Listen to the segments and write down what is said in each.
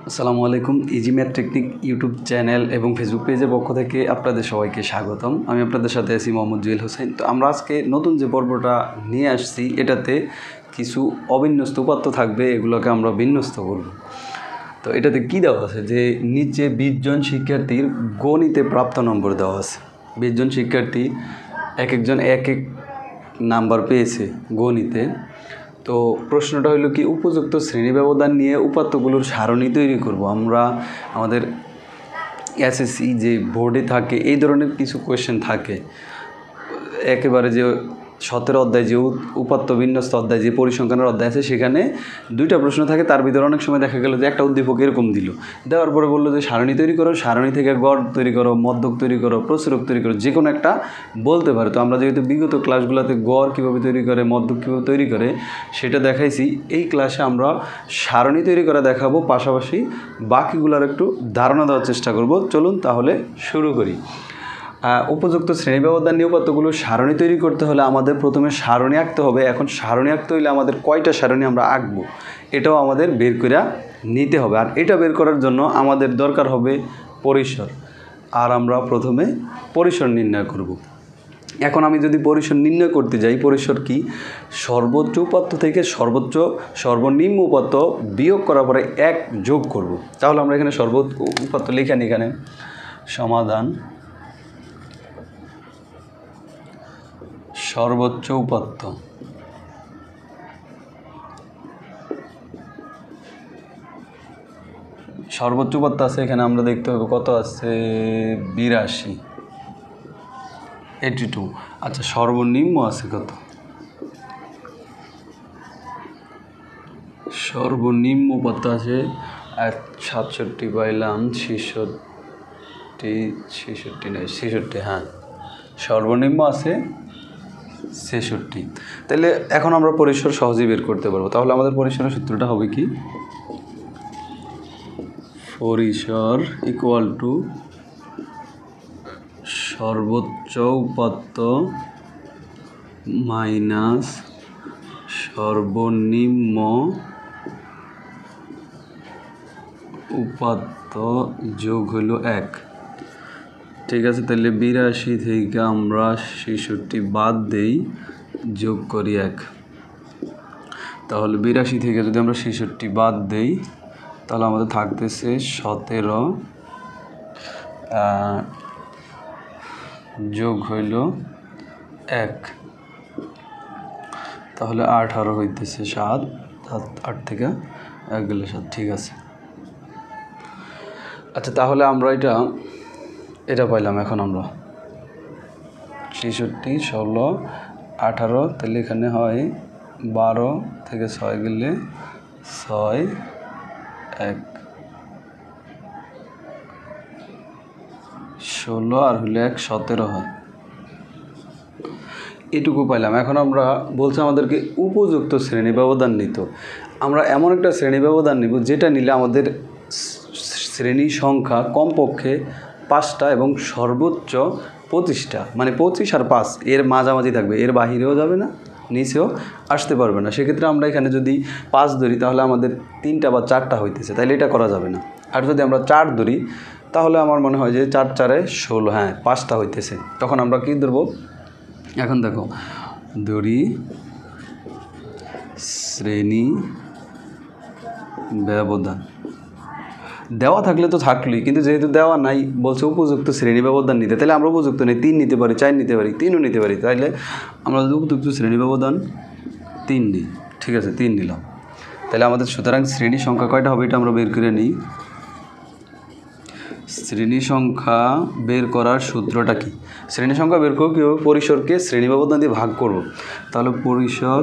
আসসালামু আলাইকুম। Easy math technique YouTube channel এবং ফেসবুক পেজের পক্ষ থেকে আপনাদের সবাইকে স্বাগতম। আমি আপনাদের সাথে আছি মোহাম্মদ জুয়েল হোসেন। তো আমরা আজকে নতুন যে পর্বটা নিয়ে আসছি, এটাতে কিছু অবিন্যস্ত উপাত্ত থাকবে, এগুলোকে আমরা বিন্যস্ত করব। তো এটাতে কি দেওয়া আছে যে নিচে 20 জন শিক্ষার্থীর গণিতে প্রাপ্ত নম্বর দেওয়া আছে। 20 জন শিক্ষার্থী এক একজন এক এক নাম্বার পেয়েছে গণিতে। তো প্রশ্নটা হলো কি, উপযুক্ত শ্রেণী ব্যবধান নিয়ে উপাত্তগুলোর সারণী তৈরি করব। আমরা আমাদের এসএসসি যে বোর্ডে থাকে এই ধরনের কিছু কোয়েশ্চেন থাকে, একেবারে যে 17 অধ্যায় যে উপাত্ত বিন্যস্ত অধ্যায় যে পরিসংখ্যানের অধ্যায় আছে, সেখানে 2টা প্রশ্ন থাকে। তার ভিতরে অনেক সময় দেখা গেল যে একটা উদ্দীপক এরকম দেওয়ার পরে বললো যে সারণী তৈরি করো, সারণী থেকে গড় তৈরি করো, মধ্যক তৈরি করো, প্রসারক তৈরি করো, যে কোনো একটা বলতে পারে। তো আমরা যেহেতু বিগত ক্লাসগুলোতে গড় কীভাবে তৈরি করে, মধ্যক কীভাবে তৈরি করে সেটা দেখাইছি, এই ক্লাসে আমরা সারণী তৈরি করা দেখাবো, পাশাপাশি বাকিগুলোর একটু ধারণা দেওয়ার চেষ্টা করব। চলুন তাহলে শুরু করি। উপযুক্ত শ্রেণী ব্যবধান নিয়ে উপাত্তগুলো সারণী তৈরি করতে হলে আমাদের প্রথমে সারণী আঁকতে হবে। এখন সারণী আঁকতে হলে আমাদের কয়টা সারণী আমরা আঁকবো এটাও আমাদের বের করে নিতে হবে। আর এটা বের করার জন্য আমাদের দরকার হবে পরিসর। আর আমরা প্রথমে পরিসর নির্ণয় করব। এখন আমি যদি পরিসর নির্ণয় করতে যাই, পরিসর কি, সর্বোচ্চ উপাত্ত থেকে সর্বনিম্ন উপাত্ত বিয়োগ করার পরে 1 যোগ করব। তাহলে আমরা এখানে সর্বোচ্চ উপাত্ত লিখে নিই। এখানে সমাধান সর্বোচ্চ উপাত্ত। সর্বোচ্চ উপাত্ত আছে এখানে, আমরা দেখতে হবে কত আছে, 82। আচ্ছা, সর্বনিম্ন আছে কত? সর্বনিম্ন উপাত্ত আছে 67 পাইলাম, 66 হ্যাঁ, সর্বনিম্ন আছে 66। তাহলে এখন আমরা পরিসর সহজেই বের করতে পারবো। তাহলে আমাদের পরিসরের সূত্রটা হবে কি, পরিসর ইকুয়াল টু সর্বোচ্চ উপাত্ত মাইনাস সর্বনিম্ন উপাত্ত যোগ হলো 1। ঠিক আছে, তাহলে 82 থেকে আমরা 66 বাদ দেই, যোগ করি 1। তাহলে 82 থেকে যদি আমরা 66 বাদ দেই, তাহলে আমাদের থাকতেছে 17 যোগ হইল 1, তাহলে 18 হইতেছে 7, 8 থেকে 1 গেলে 7। ঠিক আছে, আচ্ছা তাহলে আমরা এটা পাইলাম। এখন আমরা 66, 16, 18, তাহলে এখানে হয় 12 থেকে 6 গেলে 6, 1, 16 আর হলে 1, 17 হয়। এটুকু পাইলাম। এখন আমরা বলছি আমাদেরকে উপযুক্ত শ্রেণী ব্যবধান নিতে। আমরা এমন একটা শ্রেণী ব্যবধান নিব যেটা নিলে আমাদের শ্রেণী সংখ্যা কমপক্ষে 5টা এবং সর্বোচ্চ 25টা, মানে 25 আর 5 এর মাঝামাঝি থাকবে, এর বাহিরেও যাবে না, নিচেও আসতে পারবে না। সেক্ষেত্রে আমরা এখানে যদি 5 ধরি তাহলে আমাদের 3টা বা 4টা হইতেছে, তাইলে এটা করা যাবে না। আর যদি আমরা 4 ধরি তাহলে আমার মনে হয় যে 4 4 16, হ্যাঁ 5টা হইতেছে। তখন আমরা কি ধরবো, এখন দেখো, ধরি শ্রেণী ব্যবধান। দেওয়া থাকলে তো থাকলোই, কিন্তু যেহেতু দেওয়া নাই, বলছে উপযুক্ত শ্রেণী ব্যবধান নিতে, তাহলে আমরা উপযুক্ত নেই 3 নিতে পারি, 4 নিতে পারি, 3ও নিতে পারি। তাইলে আমরা যদি উপযুক্ত শ্রেণী ব্যবধান 3 নিই, ঠিক আছে 3 নিলাম, তাহলে আমাদের সুতরাং শ্রেণী সংখ্যা কয়টা হবে এটা আমরা বের করে নিই। শ্রেণী সংখ্যা বের করার সূত্রটা কি, শ্রেণী সংখ্যা বের করব কীভাবে, পরিসরকে শ্রেণী ব্যবধান দিয়ে ভাগ করব। তাহলে পরিসর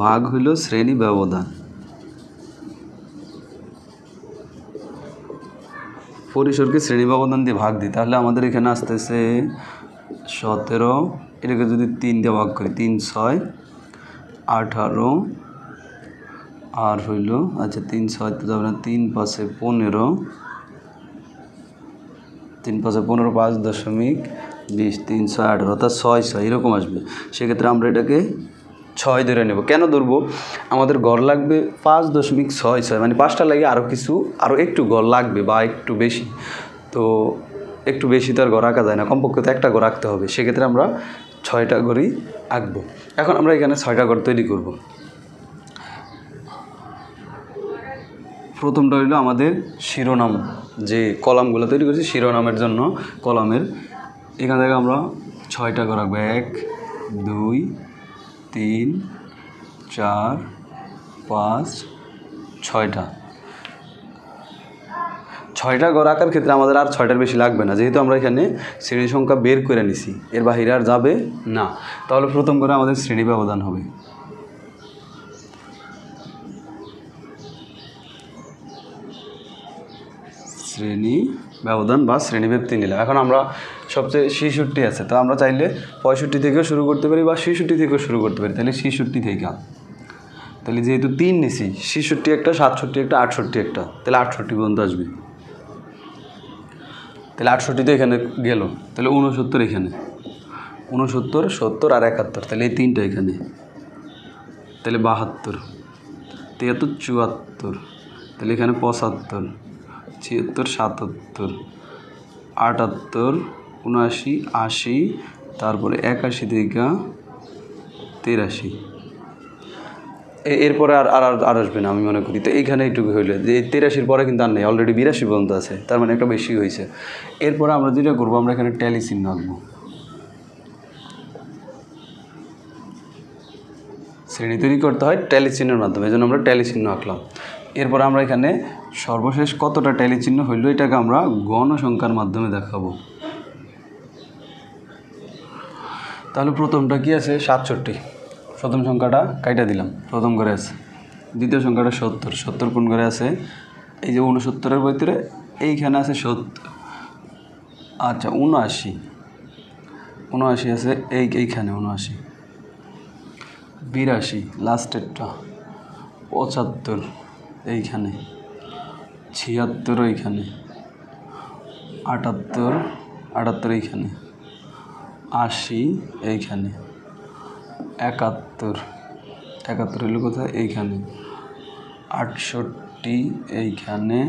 ভাগ হইল শ্রেণী ব্যবধান। পরিসরকে শ্রেণী ব্যবধান দিয়ে ভাগ দিই, তাহলে আমাদের এখানে আসতেছে 17, এটাকে যদি 3 দিয়ে ভাগ করি, 3 6 18, আর হইল, আচ্ছা 3 6 তো যাবে না, 3 5 15, 3 5 15, 5.20, 3 6 18, অর্থাৎ 6 6 এরকম আসবে। সেক্ষেত্রে আমরা এটাকে 6 ধরে নেব। কেন ধরবো? আমাদের গড় লাগবে 5.66, মানে 5টা লাগে আরও একটু গড় লাগবে বা একটু বেশি। তো একটু বেশি তো আর গড় আঁকা যায় না, কমপক্ষে তো একটা গড় আঁকতে হবে। সেক্ষেত্রে আমরা 6টা গড়ই আঁকবো। এখন আমরা এখানে 6টা গড় তৈরি করব। প্রথমটা হইলো আমাদের শিরোনাম, যে কলামগুলো তৈরি করছি শিরোনামের জন্য কলামের, এখান থেকে আমরা 6টা গড় আঁকবো। 1 2 3 4 5 6টা গড় আঁকার ক্ষেত্রে আমাদের আর 6টার বেশি লাগবে না, যেহেতু আমরা এখানে শ্রেণী সংখ্যা বের করে নিছি, এর বাহিরে আর যাবে না। তাহলে প্রথম করে আমাদের শ্রেণী ব্যবধান হবে। শ্রেণী ব্যবধান বা শ্রেণীব্যাপ্তি নিলাম। এখন আমরা সবচেয়ে 66 আছে, তো আমরা চাইলে 65 থেকেও শুরু করতে পারি বা 66 থেকেও শুরু করতে পারি। তাহলে 66 থেকে, তাহলে যেহেতু 3 নিছি, 66 একটা, 67 একটা, 68 একটা, তাহলে 68 পর্যন্ত আসবে। তাহলে 68 তো এখানে গেল, তাহলে 69 এখানে, 69 70 আর 71, তাহলে এই 3টা এখানে, তাহলে 72 73 74, তাহলে এখানে 75 76 77 78 79 80, তারপরে 81 থেকে 83, এরপরে আর আসবে না আমি মনে করি। তো এইখানে এইটুকু হইলে, যে 83-র পরে কিন্তু আর নেই, অলরেডি 82 পর্যন্ত আছে, তার মানে একটা বেশি হয়েছে। এরপরে আমরা যেটা করবো, আমরা এখানে ট্যালি চিহ্ন আঁকবো। শ্রেণী তৈরি করতে হয় ট্যালি চিহ্নের মাধ্যমে, এই জন্য আমরা ট্যালি চিহ্ন আঁকলাম। এরপর আমরা এখানে সর্বশেষ কতটা ট্যালি চিহ্ন হইলো এটাকে আমরা গণসংখ্যার মাধ্যমে দেখাবো। তাহলে প্রথমটা কি আছে? 67, প্রথম সংখ্যাটা কাইটা দিলাম, প্রথম করে আছে। দ্বিতীয় সংখ্যাটা 70, 70 কোন করে আছে? এই যে 69-এর ভিতরে এইখানে আছে 70। আচ্ছা 79, 79 আছে এইখানে 79, 82 লাস্টেরটা, 75 এইখানে, 76 এইখানে, 78 এইখানে, 80 এইখানে, 71 হইল কোথায়? এইখানে, 68 এইখানে,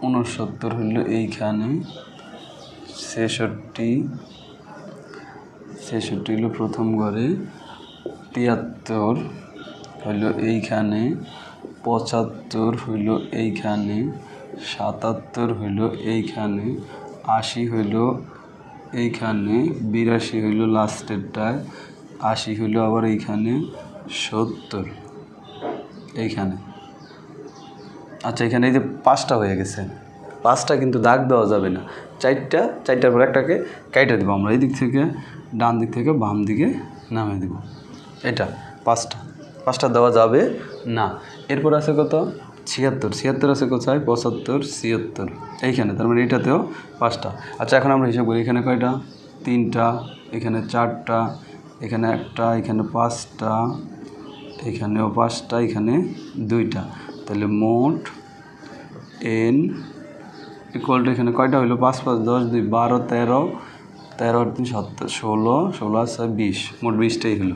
69 হইল এইখানে, 66 হইল প্রথম ঘরে, 73 হইল এইখানে, 75 হইল এইখানে, 77 হইল এইখানে, 80 হইল এইখানে, 82 হইল লাস্টেরটায়, 80 হইল আবার এইখানে, 70 এইখানে। আচ্ছা এখানে এই যে 5টা হয়ে গেছে, 5টা কিন্তু দাগ দেওয়া যাবে না, 4টার পর একটাকে কাইটে দেবো আমরা, এই দিক থেকে ডান দিক থেকে বাম দিকে নামিয়ে দেবো। এটা 5টা দেওয়া যাবে না। এরপর আছে কত? 76 আছে কোথায়? 75 76 এইখানে, তার মানে এইটাতেও 5টা। আচ্ছা এখন আমরা হিসাব করি, এখানে কয়টা? 3টা, এখানে 4টা, এখানে 1টা, এখানে 5টা, এখানেও 5টা, এখানে 2টা, তাহলে মোট n ইকুয়াল টু এখানে কয়টা হইলো? 5 5 10 2 12 13 13 3 17 16 16 7 20, মোট 20টাই হলো।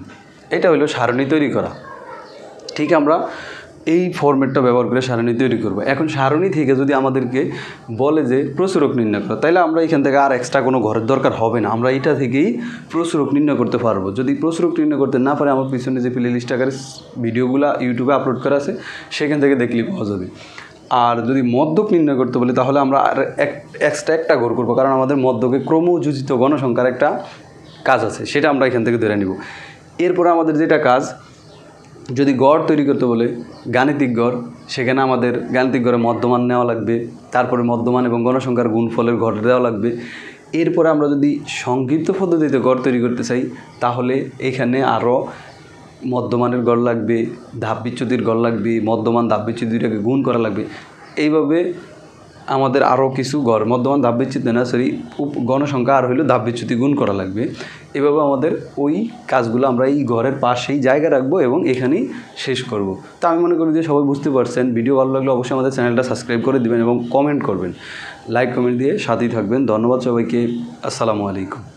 এটা হলো সারণী তৈরি করা। ঠিক আমরা এই ফরম্যাটটা ব্যবহার করে সারণী তৈরি করব। এখন সারণী থেকে যদি আমাদেরকে বলে যে প্রচুরক নির্ণয় করো, তাহলে আমরা এখান থেকে আর এক্সট্রা কোনো ঘরের দরকার হবে না, আমরা এটা থেকেই প্রচুরক নির্ণয় করতে পারবো। যদি প্রচুরক নির্ণয় করতে না পারে, আমার পিছনে যে প্লে লিস্ট আকারে ভিডিওগুলো ইউটিউবে আপলোড করা আছে সেখান থেকে দেখলেই পাওয়া যাবে। আর যদি মধ্যক নির্ণয় করতে বলে, তাহলে আমরা আর এক্সট্রা একটা ঘর করবো, কারণ আমাদের মধ্যকে ক্রমযোজিত গণসংখ্যার একটা কাজ আছে, সেটা আমরা এখান থেকে ধরে নিব। এরপরে আমাদের যেটা কাজ, যদি গড় তৈরি করতে বলে গাণিতিক গড়, সেখানে আমাদের গাণিতিক গড়ে মধ্যমান নেওয়া লাগবে, তারপরে মধ্যমান এবং গণসংখ্যার গুণফলের গড় দেওয়া লাগবে। এরপরে আমরা যদি সংক্ষিপ্ত পদ্ধতিতে গড় তৈরি করতে চাই, তাহলে এখানে আরও মধ্যমানের গড় লাগবে, ধাপ বিচ্যুতির গড় লাগবে, মধ্যমান ধাপ বিচ্যুতি দুইটাকে গুণ করা লাগবে। এইভাবে আমাদের আরও কিছু গড়, মধ্যমান ধাপ বিচ্যুতি না সরি গণসংখ্যা আর হইলো ধাপ বিচ্যুতি গুণ করা লাগবে। এভাবে আমাদের ওই কাজগুলো আমরা এই ঘরের পাশেই জায়গা রাখবো এবং এখানেই শেষ করব। তো আমি মনে করি যে সবাই বুঝতে পারছেন। ভিডিও ভালো লাগলে অবশ্যই আমাদের চ্যানেলটা সাবস্ক্রাইব করে দিবেন এবং কমেন্ট করবেন, লাইক কমেন্ট দিয়ে সাথেই থাকবেন। ধন্যবাদ সবাইকে। আসসালামু আলাইকুম।